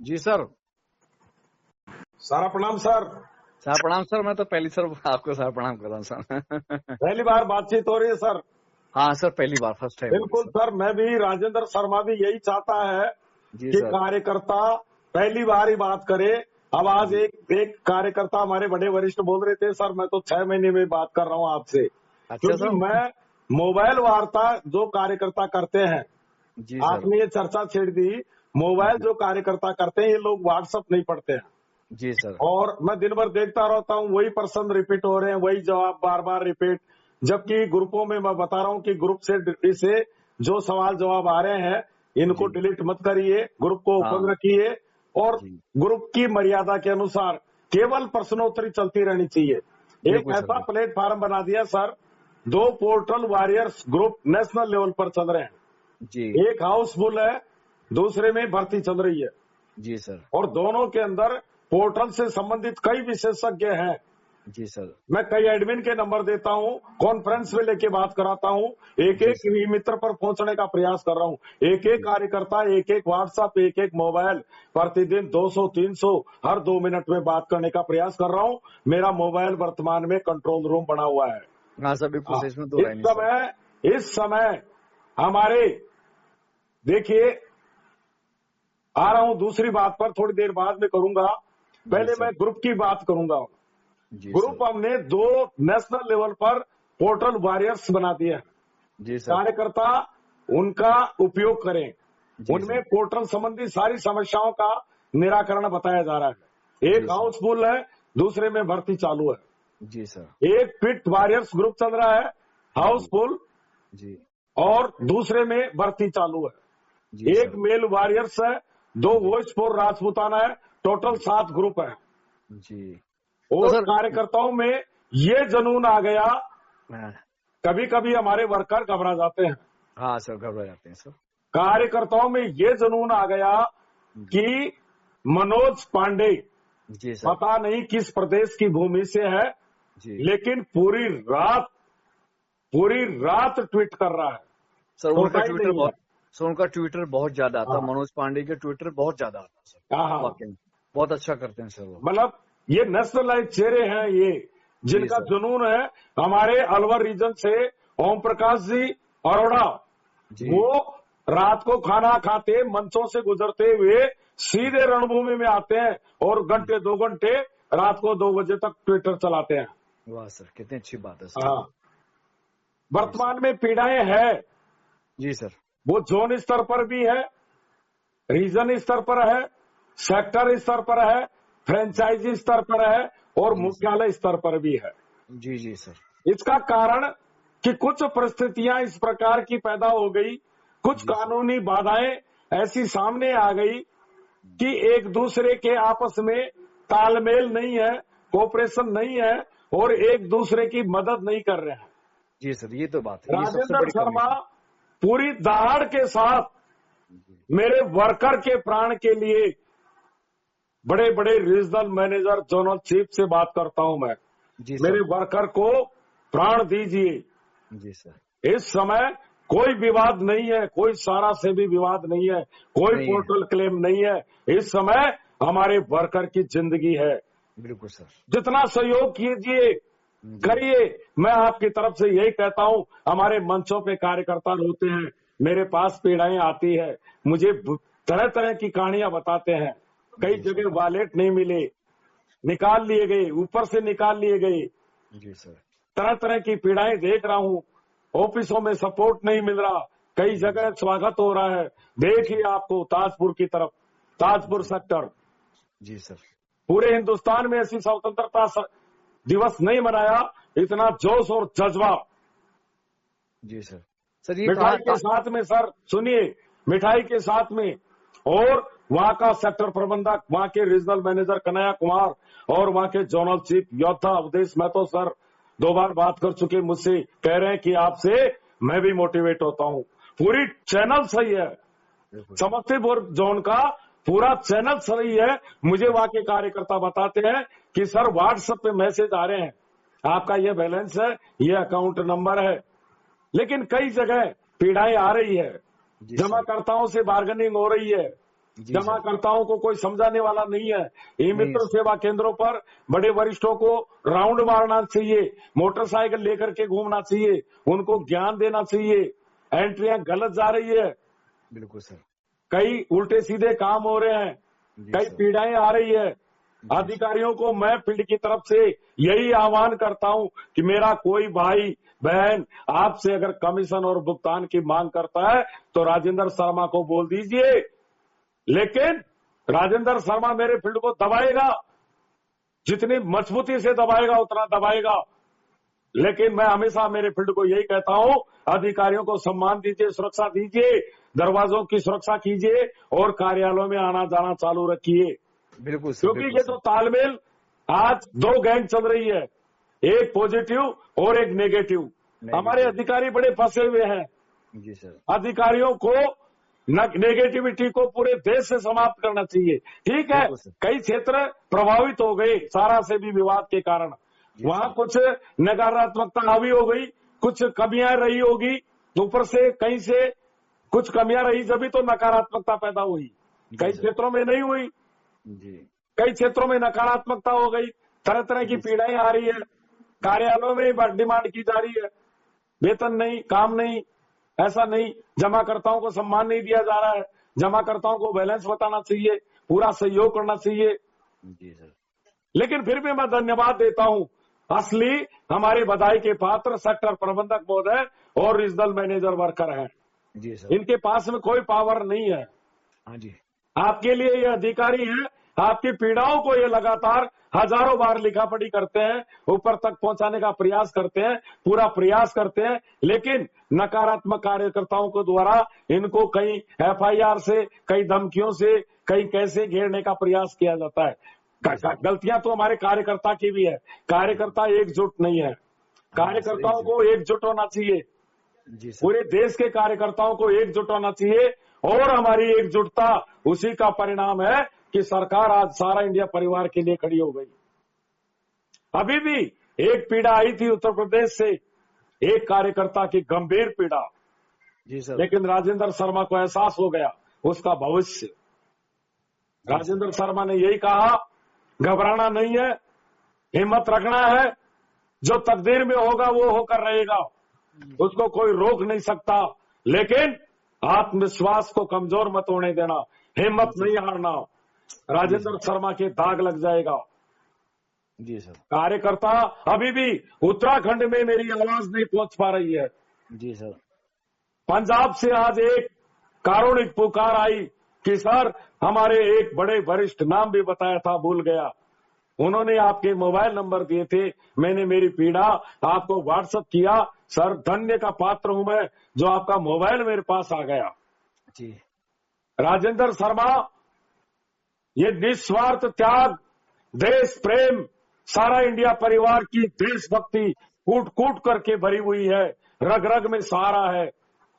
जी sir. Sir प्रणाम sir. Sir प्रणाम sir. मैं तो पहली सर आपको सर प्रणाम कर रहा हूँ सर। पहली बार बातचीत हो रही है सर। हाँ सर, पहली बार, फर्स्ट टाइम हो रही बिल्कुल सर। सर, मैं भी राजेंद्र शर्मा भी यही चाहता है जी कि सर। कार्यकर्ता पहली बार ही बात करे। अब आज जी। एक कार्यकर्ता हमारे बड़े वरिष्ठ बोल रहे थे, सर मैं तो 6 महीने में बात कर रहा हूँ आपसे, अच्छा क्योंकि सर। मैं मोबाइल वार्ता जो कार्यकर्ता करते हैं, जी सर। आपने ये चर्चा छेड़ दी। मोबाइल जी। जो कार्यकर्ता करते हैं ये लोग व्हाट्सएप नहीं पढ़ते हैं, जी सर। और मैं दिन भर देखता रहता हूँ वही प्रश्न रिपीट हो रहे हैं, वही जवाब बार बार रिपीट। जबकि ग्रुपों में मैं बता रहा हूँ कि ग्रुप से जो सवाल जवाब आ रहे हैं इनको जी। डिलीट मत करिए, ग्रुप को ओपन हाँ। रखिए, और जी। ग्रुप की मर्यादा के अनुसार केवल प्रश्नोत्तरी चलती रहनी चाहिए। एक बिल्कुल सर। ऐसा प्लेटफॉर्म बना दिया sir, 2 portal warriors group national level पर चल रहे हैं। जी। एक हाउसफुल है, दूसरे में भर्ती चल रही है, जी सर। और दोनों के अंदर पोर्टल से संबंधित कई विशेषज्ञ हैं। जी सर। मैं कई एडमिन के नंबर देता हूं, कॉन्फ्रेंस में लेके बात कराता हूं, एक जी एक सर। मित्र पर पहुंचने का प्रयास कर रहा हूं। एक एक जी। कार्यकर्ता, एक एक व्हाट्सएप, एक एक मोबाइल, प्रतिदिन 200-300 हर 2 मिनट में बात करने का प्रयास कर रहा हूं। मेरा मोबाइल वर्तमान में कंट्रोल रूम बना हुआ है। हाँ सर, बिल्कुल हाँ, सही, इसमें दो राय नहीं सर। इस समय हमारे, देखिए आ रहा हूं दूसरी बात पर, थोड़ी देर बाद में करूंगा। जी पहले सर। मैं ग्रुप की बात करूंगा। जी ग्रुप सर। हमने 2 नेशनल लेवल पर पोर्टल वॉरियर्स बना दिए हैं। जी सर। कार्यकर्ता उनका उपयोग करें, जी उनमें सर। पोर्टल संबंधी सारी समस्याओं का निराकरण बताया जा रहा है। जी एक सर। हाउसफुल है, दूसरे में भर्ती चालू है। जी सर। एक फिट वॉरियर्स ग्रुप चल रहा है, जी। हाउसफुल, जी। और दूसरे में भर्ती चालू जी है। एक सर। मेल वॉरियर्स है, 2 जी। वॉइस फॉर राजपूताना है, टोटल 7 ग्रुप है। जी। तो और सर। कार्यकर्ताओं में ये जुनून आ गया, हाँ। कभी कभी हमारे वर्कर घबरा जाते हैं। हाँ सर, घबरा जाते हैं सर। कार्यकर्ताओं में ये जुनून आ गया जी। कि मनोज पांडे जी सर। पता नहीं किस प्रदेश की भूमि से है, जी लेकिन पूरी रात ट्वीट कर रहा है, सर, उनका सोता ही ट्विटर नहीं है। बहुत सर उनका ट्विटर बहुत ज्यादा आता है। हाँ मनोज पांडे के ट्विटर बहुत ज्यादा आता है सर। हाँ हाँ। वाकई में बहुत अच्छा करते हैं सर वो। मतलब ये नेशनलाइज चेहरे हैं ये, जी जिनका सर। जुनून है। हमारे अलवर रीजन से ओम प्रकाश जी अरोड़ा, जी। वो रात को खाना खाते मंचों से गुजरते हुए सीधे रणभूमि में आते हैं, और घंटे 2 घंटे रात को 2 बजे तक ट्विटर चलाते हैं। वाह सर, कितनी अच्छी बात है सर। हाँ, जी सर। वर्तमान में पीड़ाएं है, जी सर। वो जोन स्तर पर भी है, रीजन स्तर पर है, सेक्टर स्तर पर है, फ्रेंचाइजी स्तर पर है, और जी सर। मुख्यालय स्तर पर भी है। जी जी सर। इसका कारण कि कुछ परिस्थितियां इस प्रकार की पैदा हो गई, कुछ जी सर। कानूनी बाधाएं ऐसी सामने आ गई कि एक दूसरे के आपस में तालमेल नहीं है, कोऑपरेशन नहीं है, और एक दूसरे की मदद नहीं कर रहे हैं। जी सर, ये तो बात है, ये सबसे राजेंद्र बड़ी कमी शर्मा है। पूरी दहाड़ के साथ जी। मेरे वर्कर के प्राण के लिए बड़े बड़े रीजनल मैनेजर, जोनल चीफ से बात करता हूं मैं, जी मेरे सर। वर्कर को प्राण दीजिए। जी सर। इस समय कोई विवाद नहीं है, कोई सारा से भी विवाद नहीं है, कोई नहीं है। पोर्टल क्लेम नहीं है। इस समय हमारे वर्कर की जिंदगी है। बिल्कुल सर। जितना सहयोग कीजिए जी। करिए। मैं आपकी तरफ से यही कहता हूं, हमारे मंचों पे कार्यकर्ता रोते हैं, मेरे पास पीड़ाएं आती है, मुझे तरह तरह की कहानियां बताते हैं। कई जी सर। जगह वॉलेट नहीं मिले, निकाल लिए गए, ऊपर से निकाल लिए गए, जी सर। तरह तरह की पीड़ाएं देख रहा हूं। ऑफिसों में सपोर्ट नहीं मिल रहा, कई जी जगह सर। स्वागत हो रहा है। देखिए आपको ताजपुर की तरफ, ताजपुर जी। सेक्टर, जी सर। पूरे हिंदुस्तान में ऐसी स्वतंत्रता दिवस नहीं मनाया, इतना जोश और जज्बा। जी सर। सर ये मिठाई के साथ में, सर सुनिए, मिठाई के साथ में, और वहां का सेक्टर प्रबंधक, वहां के रीजनल मैनेजर कन्हैया कुमार, और वहां के जोनल चीफ योद्धा अवधेश, मैं तो सर 2 बार बात कर चुके, मुझसे कह रहे हैं कि आपसे मैं भी मोटिवेट होता हूं। पूरी चैनल सही है, बिल्कुल सर। समस्तीपुर जोन का पूरा चैनल सही है। मुझे वहां के कार्यकर्ता बताते हैं कि सर व्हाट्सएप पे मैसेज आ रहे हैं, आपका ये बैलेंस है, ये अकाउंट नंबर है। लेकिन कई जगह पीड़ाएं आ रही है, जी सर। जमाकर्ताओं से बार्गेनिंग हो रही है, जी सर। जमाकर्ताओं को कोई समझाने वाला नहीं है। ई नहीं मित्र सर। सेवा केंद्रों पर बड़े वरिष्ठों को राउंड मारना चाहिए, मोटरसाइकिल लेकर के घूमना चाहिए, उनको ज्ञान देना चाहिए। एंट्रियां गलत जा रही है, बिल्कुल सर। कई उल्टे सीधे काम हो रहे हैं, जी कई सर। पीड़ाएं आ रही है। जी अधिकारियों को मैं फील्ड की तरफ से यही आह्वान करता हूं कि मेरा कोई भाई बहन आपसे अगर कमीशन और भुगतान की मांग करता है तो राजेंद्र शर्मा को बोल दीजिए, लेकिन राजेंद्र शर्मा मेरे फील्ड को दबाएगा, जितनी मजबूती से दबाएगा उतना दबाएगा। लेकिन मैं हमेशा मेरे फील्ड को यही कहता हूं, अधिकारियों को सम्मान दीजिए, सुरक्षा दीजिए, दरवाजों की सुरक्षा कीजिए और कार्यालयों में आना जाना चालू रखिए। बिल्कुल सर। क्योंकि बिल्कुल ये सर। जो तालमेल आज दो गैंग चल रही है, एक पॉजिटिव और एक नेगेटिव। हमारे अधिकारी बड़े फंसे हुए हैं। जी सर। अधिकारियों को नेगेटिविटी को पूरे देश से समाप्त करना चाहिए। ठीक है, बिल्कुल सर। कई क्षेत्र प्रभावित हो गए सारा से भी विवाद के कारण, जी वहां सर। कुछ नकारात्मकता हावी हो गई, कुछ कमियां रही होगी, ऊपर से कहीं से कुछ कमियां रही, जब भी तो नकारात्मकता पैदा हुई। कई सर। क्षेत्रों में नहीं हुई, जी। कई क्षेत्रों में नकारात्मकता हो गई, तरह तरह की पीड़ाएं आ रही है, कार्यालयों में डिमांड की जा रही है, वेतन नहीं, काम नहीं, ऐसा नहीं, जमाकर्ताओं को सम्मान नहीं दिया जा रहा है, जमाकर्ताओं को बैलेंस बताना चाहिए, पूरा सहयोग करना चाहिए। जी सर। लेकिन फिर भी मैं धन्यवाद देता हूं, असली हमारे बधाई के पात्र सेक्टर प्रबंधक महोदय और रीजनल मैनेजर वर्कर हैं। जी सर। इनके पास में कोई पावर नहीं है। हाँ जी। आपके लिए ये अधिकारी है, आपकी पीड़ाओं को ये लगातार हजारों बार लिखा पढ़ी करते हैं, ऊपर तक पहुंचाने का प्रयास करते हैं, पूरा प्रयास करते हैं, लेकिन नकारात्मक कार्यकर्ताओं के द्वारा इनको कई एफआईआर से, कई धमकियों से, कई कैसे घेरने का प्रयास किया जाता है। गलतियां तो हमारे कार्यकर्ता की भी है, कार्यकर्ता एकजुट नहीं है। कार्यकर्ताओं को एकजुट होना चाहिए, जी सर। पूरे देश के कार्यकर्ताओं को एकजुट होना चाहिए, और हमारी एकजुटता उसी का परिणाम है कि सरकार आज सारा इंडिया परिवार के लिए खड़ी हो गई। अभी भी एक पीड़ा आई थी उत्तर प्रदेश से, एक कार्यकर्ता की गंभीर पीड़ा, जी सर। लेकिन राजेंद्र शर्मा को एहसास हो गया उसका भविष्य। राजेंद्र शर्मा ने यही कहा, घबराना नहीं है, हिम्मत रखना है, जो तकदीर में होगा वो होकर रहेगा, उसको कोई रोक नहीं सकता, लेकिन आत्मविश्वास को कमजोर मत होने देना, हिम्मत नहीं हारना। राजेंद्र शर्मा के दाग लग जाएगा। जी सर। कार्यकर्ता अभी भी उत्तराखंड में मेरी आवाज नहीं पहुंच पा रही है। जी सर। पंजाब से आज एक कारुणिक पुकार आई कि सर हमारे एक बड़े वरिष्ठ, नाम भी बताया था भूल गया, उन्होंने आपके मोबाइल नंबर दिए थे, मैंने मेरी पीड़ा आपको व्हाट्सएप किया, सर धन्य का पात्र हूं मैं जो आपका मोबाइल मेरे पास आ गया। जी। राजेंद्र शर्मा, ये निस्वार्थ त्याग, देश प्रेम, सारा इंडिया परिवार की देशभक्ति कूट कूट करके भरी हुई है, रग रग में सहारा है,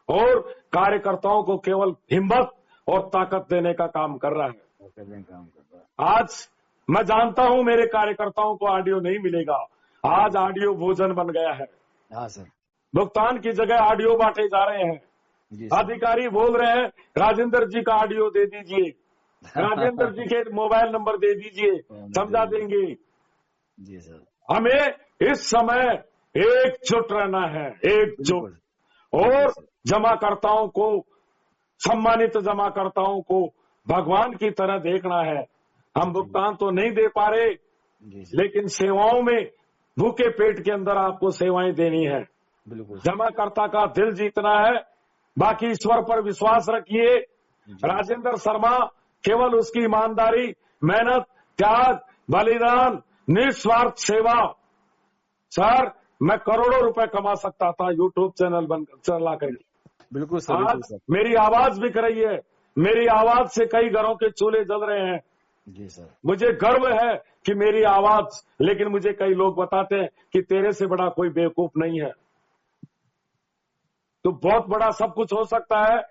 और कार्यकर्ताओं को केवल हिम्मत और ताकत देने का काम कर रहा है। आज मैं जानता हूं मेरे कार्यकर्ताओं को ऑडियो नहीं मिलेगा, आज ऑडियो भोजन बन गया है। हाँ सर। भुगतान की जगह ऑडियो बांटे जा रहे हैं। जी। अधिकारी बोल रहे हैं राजेंद्र जी का ऑडियो दे दीजिए, राजेंद्र जी के मोबाइल नंबर दे दीजिए, समझा देंगे। जी सर। हमें इस समय एकजुट रहना है, एकजुट, और जमाकर्ताओं को, सम्मानित जमाकर्ताओं को भगवान की तरह देखना है। हम भुगतान तो नहीं दे पा रहे, लेकिन सेवाओं में भूखे पेट के अंदर आपको सेवाएं देनी है। जमाकर्ता का दिल जीतना है, बाकी ईश्वर पर विश्वास रखिए। राजेंद्र शर्मा केवल उसकी ईमानदारी, मेहनत, त्याग, बलिदान, निस्वार्थ सेवा, सर मैं करोड़ों रुपए कमा सकता था यूट्यूब चैनल चला करके। बिल्कुल सर। आज मेरी आवाज बिक रही है, मेरी आवाज से कई घरों के चूल्हे जल रहे हैं। जी सर। मुझे गर्व है कि मेरी आवाज, लेकिन मुझे कई लोग बताते हैं कि तेरे से बड़ा कोई बेवकूफ नहीं है। तो बहुत बड़ा सब कुछ हो सकता है,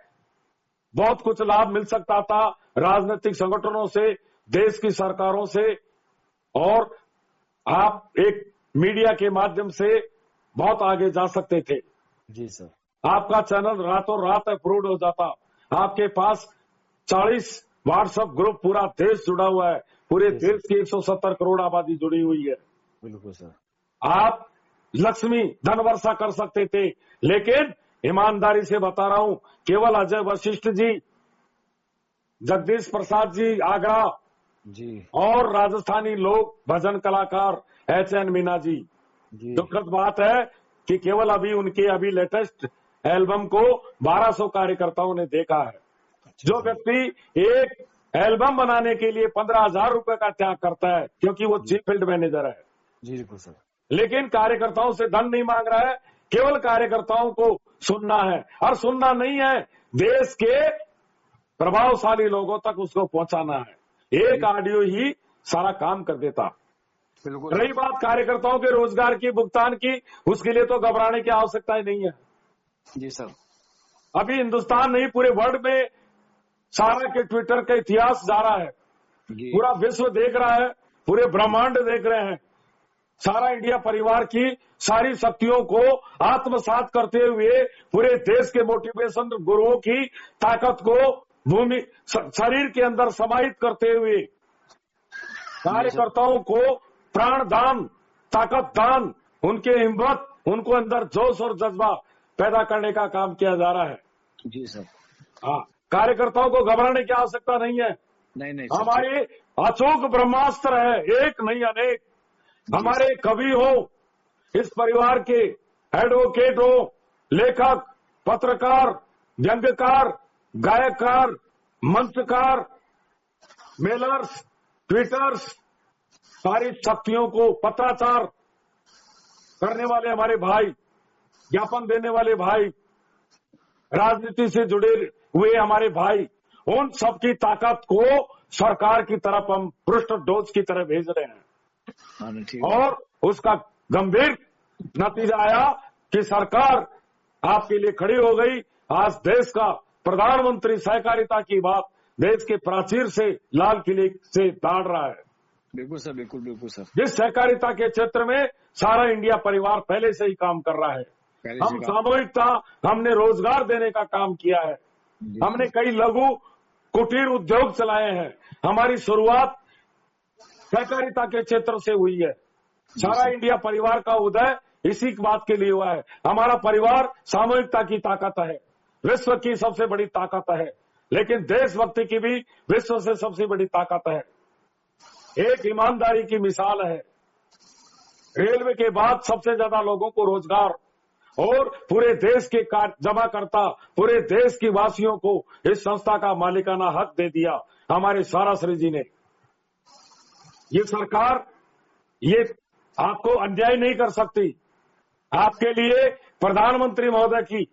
बहुत कुछ लाभ मिल सकता था राजनीतिक संगठनों से, देश की सरकारों से, और आप एक मीडिया के माध्यम से बहुत आगे जा सकते थे। जी सर। आपका चैनल रातों रात अप्रूव हो जाता, आपके पास 40 व्हाट्सएप ग्रुप पूरा देश जुड़ा हुआ है, पूरे देश की 170 करोड़ आबादी जुड़ी हुई है। बिल्कुल सर। आप लक्ष्मी धन वर्षा कर सकते थे, लेकिन ईमानदारी से बता रहा हूं, केवल अजय वशिष्ठ जी, जगदीश प्रसाद जी आगरा जी और राजस्थानी लोग भजन कलाकार HN मीना जी, जी दुखद बात है कि केवल अभी लेटेस्ट एल्बम को 1200 कार्यकर्ताओं ने देखा है। जो व्यक्ति एक एल्बम बनाने के लिए 15,000 रुपए का त्याग करता है, क्योंकि वो चीफ फील्ड मैनेजर है, जी बिल्कुल सर। लेकिन कार्यकर्ताओं से धन नहीं मांग रहा है, केवल कार्यकर्ताओं को सुनना है, और सुनना नहीं है, देश के प्रभावशाली लोगों तक उसको पहुंचाना है। एक ऑडियो ही सारा काम कर देता। बिल्कुल। रही बात कार्यकर्ताओं के रोजगार की, भुगतान की, उसके लिए तो घबराने की आवश्यकता ही नहीं है। जी सर। अभी हिंदुस्तान नहीं, पूरे वर्ल्ड में सारा के ट्विटर का इतिहास जा रहा है, जी पूरा विश्व देख रहा है, पूरे ब्रह्मांड देख रहे हैं। सारा इंडिया परिवार की सारी शक्तियों को आत्मसात करते हुए पूरे देश के मोटिवेशन गुरुओं की ताकत को भूमि शरीर के अंदर समाहित करते हुए कार्यकर्ताओं को प्राण दान, ताकत दान, उनके हिम्मत, उनको अंदर जोश और जज्बा पैदा करने का काम किया जा रहा है। जी सर। हाँ, कार्यकर्ताओं को घबराने की आवश्यकता नहीं है। नहीं हमारे अचूक ब्रह्मास्त्र है, एक नहीं अनेक। हमारे कवि हो, इस परिवार के एडवोकेट हो, लेखक, पत्रकार, व्यंग्यकार, गायककार, मंचकार, मेलर्स, ट्वीटर्स, सारी शक्तियों को पत्राचार करने वाले हमारे भाई, ज्ञापन देने वाले भाई, राजनीति से जुड़े हुए हमारे भाई, उन सबकी ताकत को सरकार की तरफ हम पृष्ठ डोज की तरह भेज रहे हैं। और उसका गंभीर नतीजा आया कि सरकार आपके लिए खड़ी हो गई। आज देश का प्रधानमंत्री सहकारिता की बात देश के प्राचीर से, लाल किले से दाढ़ रहा है। बिल्कुल सर, बिल्कुल बिल्कुल सर। जिस सहकारिता के क्षेत्र में सारा इंडिया परिवार पहले से ही काम कर रहा है। हम सामूहिकता, हमने रोजगार देने का काम किया है, हमने कई लघु कुटीर उद्योग चलाए हैं। हमारी शुरुआत सहकारिता के क्षेत्र से हुई है। सारा इंडिया परिवार का उदय इसी बात के लिए हुआ है। हमारा परिवार सामूहिकता की ताकत है, विश्व की सबसे बड़ी ताकत है, लेकिन देशभक्ति की भी विश्व से सबसे बड़ी ताकत है। एक ईमानदारी की मिसाल है। रेलवे के बाद सबसे ज्यादा लोगों को रोजगार और पूरे देश के जमाकर्ता, पूरे देश की वासियों को इस संस्था का मालिकाना हक दे दिया हमारे साराश्री जी ने। ये सरकार ये आपको अन्याय नहीं कर सकती। आपके लिए प्रधानमंत्री महोदय की,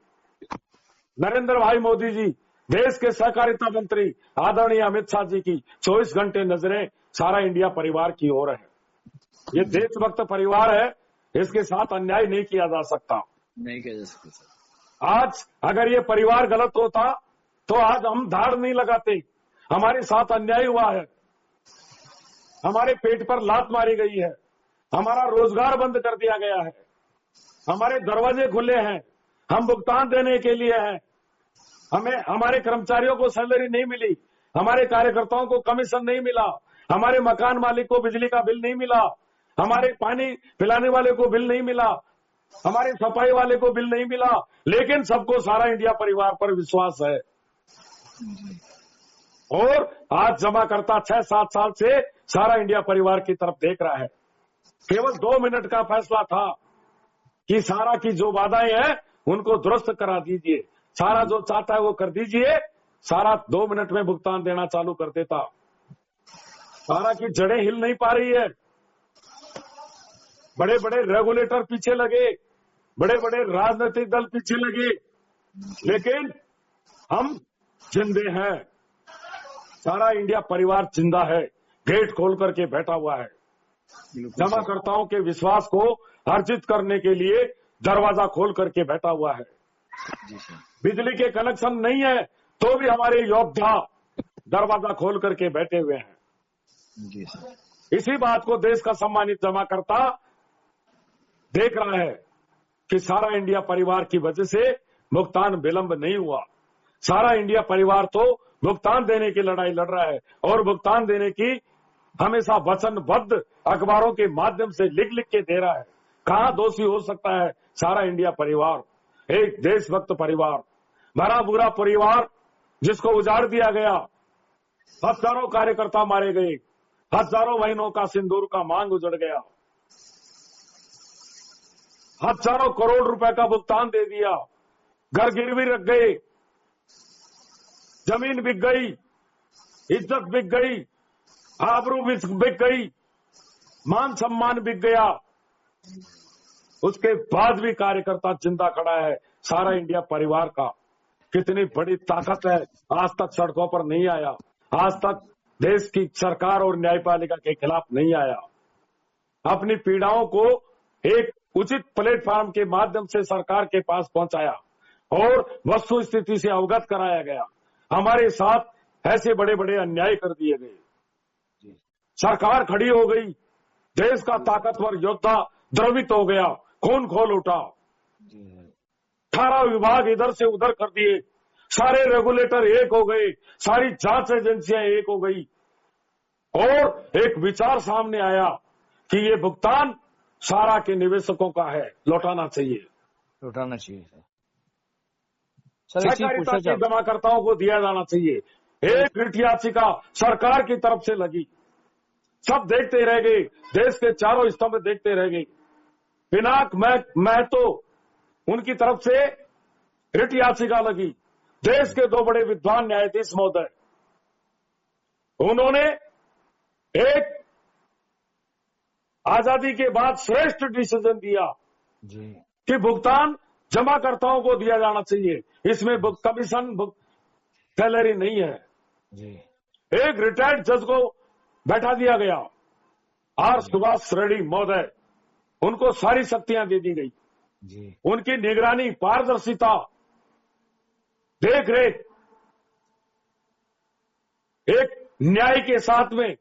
नरेंद्र भाई मोदी जी, देश के सहकारिता मंत्री आदरणीय अमित शाह जी की 24 घंटे नजरें सारा इंडिया परिवार की ओर है। ये देशभक्त परिवार है, इसके साथ अन्याय नहीं किया जा सकता। नहीं किया जा सकता सर। आज अगर ये परिवार गलत होता तो आज हम धाड़ नहीं लगाते। हमारे साथ अन्याय हुआ है, हमारे पेट पर लात मारी गई है, हमारा रोजगार बंद कर दिया गया है, हमारे दरवाजे खुले हैं, हम भुगतान देने के लिए हैं, हमें हमारे कर्मचारियों को सैलरी नहीं मिली, हमारे कार्यकर्ताओं को कमीशन नहीं मिला, हमारे मकान मालिक को बिजली का बिल नहीं मिला, हमारे पानी पिलाने वाले को बिल नहीं मिला, हमारे सफाई वाले को बिल नहीं मिला, लेकिन सबको सारा इंडिया परिवार पर विश्वास है। और आज जमा करता 6-7 साल से सारा इंडिया परिवार की तरफ देख रहा है। केवल 2 मिनट का फैसला था कि सारा की जो बाधाएं हैं उनको दुरुस्त करा दीजिए, सारा जो चाहता है वो कर दीजिए। सारा 2 मिनट में भुगतान देना चालू कर देता। सारा की जड़ें हिल नहीं पा रही है, बड़े बड़े रेगुलेटर पीछे लगे, बड़े बड़े राजनीतिक दल पीछे लगे, लेकिन हम जिंदे हैं। सारा इंडिया परिवार जिंदा है, गेट खोल करके बैठा हुआ है। जमाकर्ताओं के विश्वास को अर्जित करने के लिए दरवाजा खोल करके बैठा हुआ है। बिजली के कनेक्शन नहीं है तो भी हमारे योद्धा दरवाजा खोल करके बैठे हुए हैं। जी सर। इसी बात को देश का सम्मानित जमाकर्ता देख रहा है कि सारा इंडिया परिवार की वजह से भुगतान विलंब नहीं हुआ। सारा इंडिया परिवार तो भुगतान देने की लड़ाई लड़ रहा है और भुगतान देने की हमेशा वचनबद्ध अखबारों के माध्यम से लिख लिख के दे रहा है। कहां दोषी हो सकता है सारा इंडिया परिवार, एक देशभक्त परिवार, भरा बुरा परिवार जिसको उजाड़ दिया गया, हजारों कार्यकर्ता मारे गए, हजारों बहनों का सिंदूर का मांग उजड़ गया, हजारों करोड़ रुपए का भुगतान दे दिया, घर गिरवी रख गए, जमीन बिक गई, इज्जत बिक गई, आबरू बिक गई, मान सम्मान बिक गया। उसके बाद भी कार्यकर्ता जिंदा खड़ा है। सारा इंडिया परिवार का कितनी बड़ी ताकत है, आज तक सड़कों पर नहीं आया, आज तक देश की सरकार और न्यायपालिका के खिलाफ नहीं आया। अपनी पीड़ाओं को एक उचित प्लेटफॉर्म के माध्यम से सरकार के पास पहुंचाया और वस्तु स्थिति से अवगत कराया गया। हमारे साथ ऐसे बड़े बड़े अन्याय कर दिए गए, सरकार खड़ी हो गई, देश का ताकतवर योद्धा द्रवित हो गया, खून खोल उठा, 18 विभाग इधर से उधर कर दिए, सारे रेगुलेटर एक हो गए, सारी जांच एजेंसियां एक हो गई और एक विचार सामने आया कि ये भुगतान सारा के निवेशकों का है, लौटाना चाहिए, लौटाना चाहिए। सहकारिता के जमाकर्ताओं को दिया जाना चाहिए। एक रिट याचिका सरकार की तरफ से लगी, सब देखते रह गए, देश के चारों स्तंभ देखते रह गए। पिनाक महतो उनकी तरफ से रिट याचिका लगी, देश के 2 बड़े विद्वान न्यायाधीश महोदय, उन्होंने एक आजादी के बाद श्रेष्ठ डिसीजन दिया कि भुगतान जमाकर्ताओं को दिया जाना चाहिए, इसमें कमीशन सैलरी नहीं है। एक रिटायर्ड जज को बैठा दिया गया, आर सुभाष रेड्डी महोदय, उनको सारी शक्तियां दे दी गई, उनकी निगरानी, पारदर्शिता, देख रेख, एक न्याय के साथ में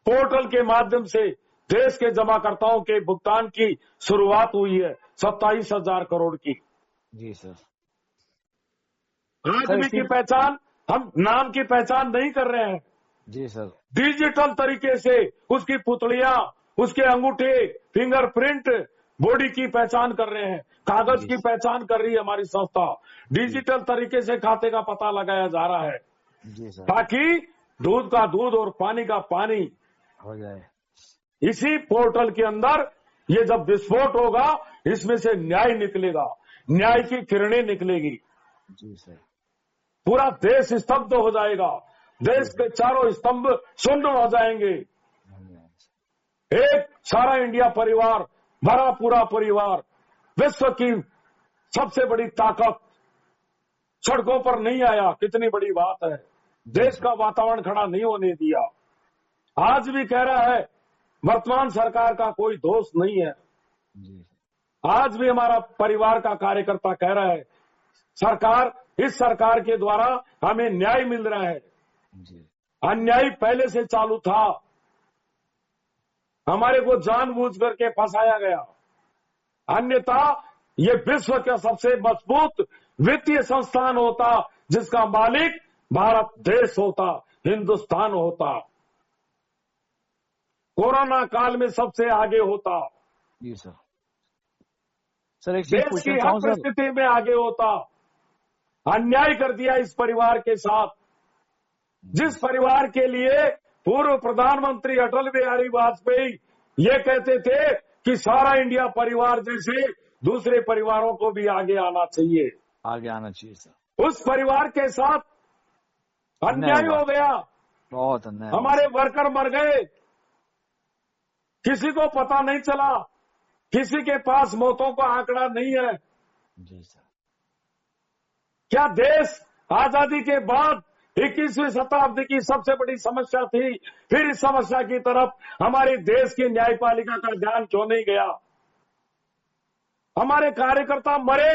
पोर्टल के माध्यम से देश के जमाकर्ताओं के भुगतान की शुरुआत हुई है 27,000 करोड़ की। जी सर। आदमी की पहचान हम नाम की पहचान नहीं कर रहे हैं। जी सर। डिजिटल तरीके से उसकी पुतलियां, उसके अंगूठे, फिंगरप्रिंट, बॉडी की पहचान कर रहे हैं, कागज की पहचान कर रही है हमारी संस्था। डिजिटल तरीके से खाते का पता लगाया जा रहा है जी सर, ताकि दूध का दूध और पानी का पानी हो जाए। इसी पोर्टल के अंदर ये जब विस्फोट होगा, इसमें से न्याय निकलेगा, न्याय की किरणें निकलेगी। जी सर। पूरा देश स्तब्ध हो जाएगा, देश के चारों स्तंभ शून्य हो जाएंगे। एक सारा इंडिया परिवार, भरा पूरा परिवार, विश्व की सबसे बड़ी ताकत सड़कों पर नहीं आया, कितनी बड़ी बात है। देश का वातावरण खड़ा नहीं होने दिया। आज भी कह रहा है वर्तमान सरकार का कोई दोष नहीं है। आज भी हमारा परिवार का कार्यकर्ता कह रहा है सरकार, इस सरकार के द्वारा हमें न्याय मिल रहा है। अन्याय पहले से चालू था, हमारे को जानबूझ करके फंसाया गया। अन्यथा ये विश्व का सबसे मजबूत वित्तीय संस्थान होता, जिसका मालिक भारत देश होता, हिंदुस्तान होता, कोरोना काल में सबसे आगे होता। जी सर। सर एक चीज देश की हर परिस्थिति में आगे होता। अन्याय कर दिया इस परिवार के साथ, जिस परिवार के लिए पूर्व प्रधानमंत्री अटल बिहारी वाजपेयी ये कहते थे कि सारा इंडिया परिवार जैसे दूसरे परिवारों को भी आगे आना चाहिए, आगे आना चाहिए सर। उस परिवार के साथ अन्याय हो गया, बहुत अन्याय। हमारे वर्कर मर गए, किसी को पता नहीं चला, किसी के पास मौतों का आंकड़ा नहीं है। जी सर। क्या देश आजादी के बाद 21वीं शताब्दी की सबसे बड़ी समस्या थी, फिर इस समस्या की तरफ हमारे देश की न्यायपालिका का ध्यान क्यों नहीं गया? हमारे कार्यकर्ता मरे,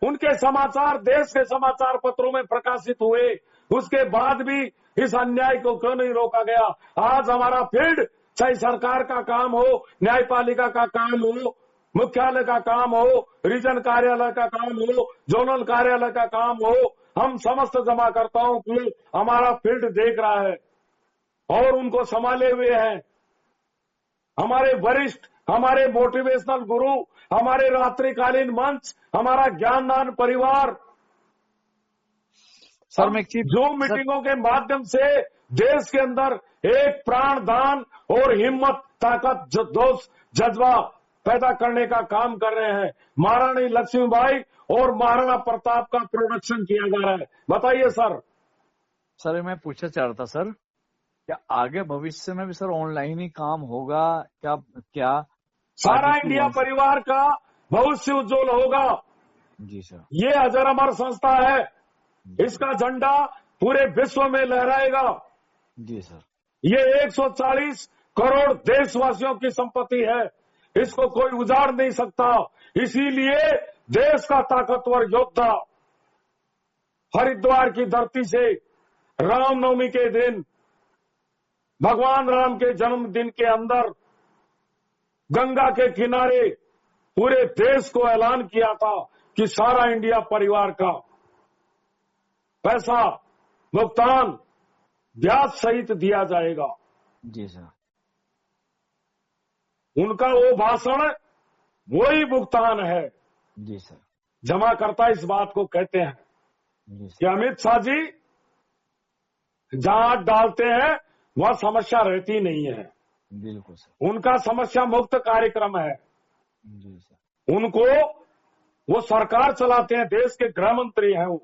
उनके समाचार देश के समाचार पत्रों में प्रकाशित हुए, उसके बाद भी इस अन्याय को क्यों नहीं रोका गया? आज हमारा फील्ड, चाहे सरकार का काम हो, न्यायपालिका का काम हो, मुख्यालय का काम हो, रीजन कार्यालय का काम हो, जोनल कार्यालय का काम हो, हम समस्त जमाकर्ताओं की हमारा फील्ड देख रहा है और उनको संभाले हुए हैं। हमारे वरिष्ठ, हमारे मोटिवेशनल गुरु, हमारे रात्रिकालीन मंच, हमारा ज्ञानदान परिवार, सर मैं एक चीज जो मीटिंगों के माध्यम से देश के अंदर एक प्राण दान और हिम्मत, ताकत, जोश, जज्बा पैदा करने का काम कर रहे हैं। महारानी लक्ष्मीबाई और महाराणा प्रताप का प्रोडक्शन किया जा रहा है। बताइए सर। सर मैं पूछना चाह रहा था सर, क्या आगे भविष्य में भी सर ऑनलाइन ही काम होगा क्या सारा इंडिया परिवार का भविष्य उज्जवल होगा। जी सर। ये अजर अमर संस्था है, इसका झंडा पूरे विश्व में लहराएगा। जी सर। ये 140 करोड़ देशवासियों की संपत्ति है, इसको कोई उजाड़ नहीं सकता। इसीलिए देश का ताकतवर योद्धा हरिद्वार की धरती से रामनवमी के दिन, भगवान राम के जन्मदिन के अंदर गंगा के किनारे पूरे देश को ऐलान किया था कि सारा इंडिया परिवार का पैसा भुगतान ब्याज सहित दिया जाएगा। जी सर। उनका वो भाषण वही भुगतान है। जी सर। जमाकर्ता इस बात को कहते हैं जी कि सर। अमित शाह जी जहां डालते हैं वह समस्या रहती नहीं है। बिल्कुल सर। उनका समस्या मुक्त कार्यक्रम है। जी सर। उनको वो सरकार चलाते हैं, देश के गृह मंत्री हैं वो।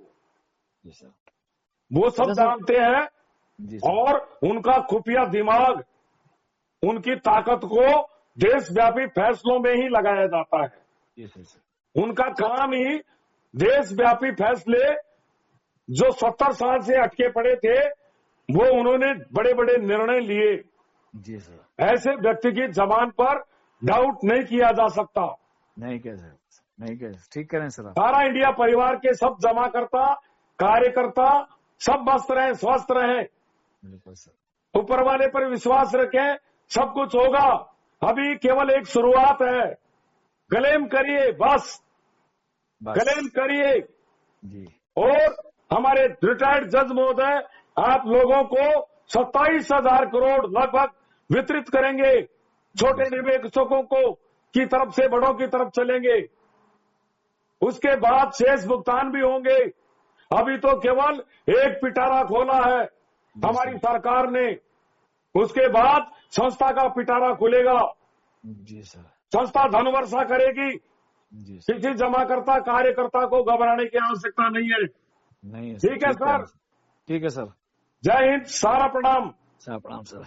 जी सर। वो सब जानते हैं। जी सर। और उनका खुफिया दिमाग, उनकी ताकत को देशव्यापी फैसलों में ही लगाया जाता है। जी सर। उनका काम ही देशव्यापी फैसले जो 70 साल से अटके पड़े थे, वो उन्होंने बड़े बड़े निर्णय लिए। जी सर। ऐसे व्यक्ति की जबान पर डाउट नहीं किया जा सकता। नहीं कह सकते, नहीं कह सकते। ठीक करें सर आप। सारा इंडिया परिवार के सब जमाकर्ता, कार्यकर्ता सब मस्त रहें, स्वस्थ रहें, बिल्कुल सर। ऊपर वाले पर विश्वास रखें, सब कुछ होगा। अभी केवल एक शुरुआत है। क्लेम करिए, बस क्लेम करिए। जी। और हमारे रिटायर्ड जज महोदय आप लोगों को 27,000 करोड़ लगभग वितरित करेंगे। छोटे निवेशकों को की तरफ से बड़ों की तरफ चलेंगे। उसके बाद शेष भुगतान भी होंगे। अभी तो केवल एक पिटारा खोला है हमारी सरकार ने, उसके बाद संस्था का पिटारा खुलेगा। जी सर। संस्था धन वर्षा करेगी। जी सर। किसी जमाकर्ता कार्यकर्ता को घबराने की आवश्यकता नहीं है। नहीं है। ठीक है सर। ठीक है सर। जय हिंद, सारा प्रणाम। सर प्रणाम सर।